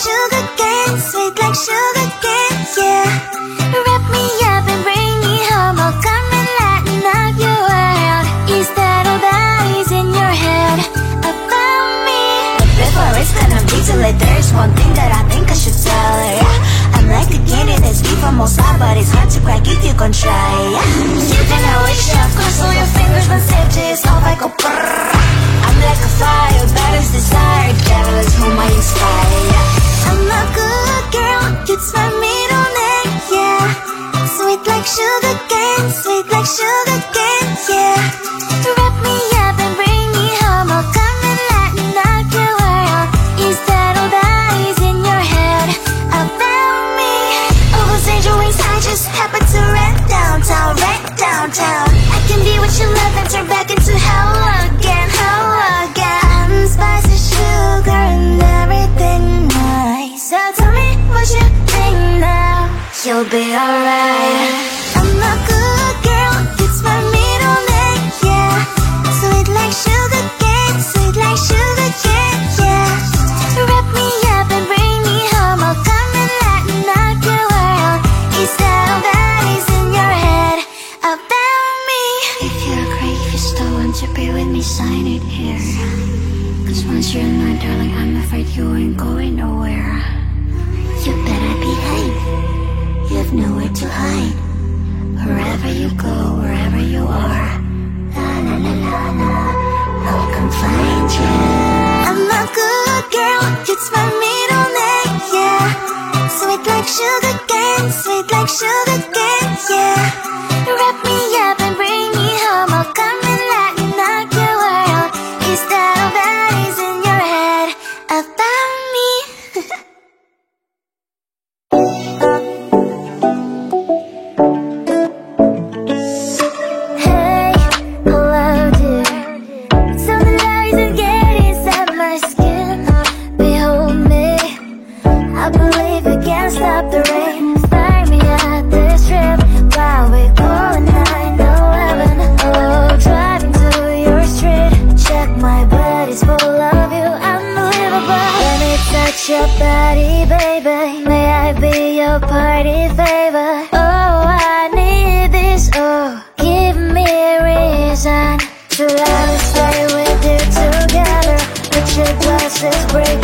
sugar cane, sweet like sugar cane, yeah. Wrap me up and bring me home, oh come and let me knock you out. Is that all that is in your head about me? But before it's gonna be too late, there's one thing that I think I should tell her, yeah. I'm like a candy that's deep from outside, but it's hard to crack if you can try, yeah. You can always shove, cross all your fingers, but safety is off, I go brrrr. I'm like a fire, battles desire, devil is whom I inspire, yeah. I'm a good girl, it's my middle name, yeah. Sweet like sugar cane, sweet like sugar cane, yeah. Wrap me up and bring me home, oh come and let me knock you out. Is that all that is in your head about me? Oh, those angel wings, I just happen to rent downtown, I can be what you love and turn back into hell again, spicy sugar and everything nice. So tell me what you think now, you'll be alright. I'm a good girl, it's my middle name, yeah. Sweet like sugar cane, sweet like sugar cane, yeah. Wrap me up and bring me home, oh come and let me knock you out. Is that all that is in your head about me? If you're great, if you still want to be with me, sign it here. Cause once you're mine, darling, I'm afraid you ain't going nowhere. You better behave, you have nowhere to hide. Wherever you go, wherever you are, la la la la la, I'll come find you. I'm a good girl, it's my middle name, yeah. Sweet like sugar cane, sweet like sugar cane, yeah. Wrap me up and bring me home, oh come and let me knock you out. Is that all that is in your head about me? Hey, hello dear. Something doesn't get inside my skin. Behold me, I believe we can't stop the rain. Start me at this trip while we call 911. Oh, driving to your street, check my body's full of you, unbelievable. Let me touch your body, baby. May I be your party favor? Oh, I need this, oh, give me a reason to let me stay with you together. Let your glasses break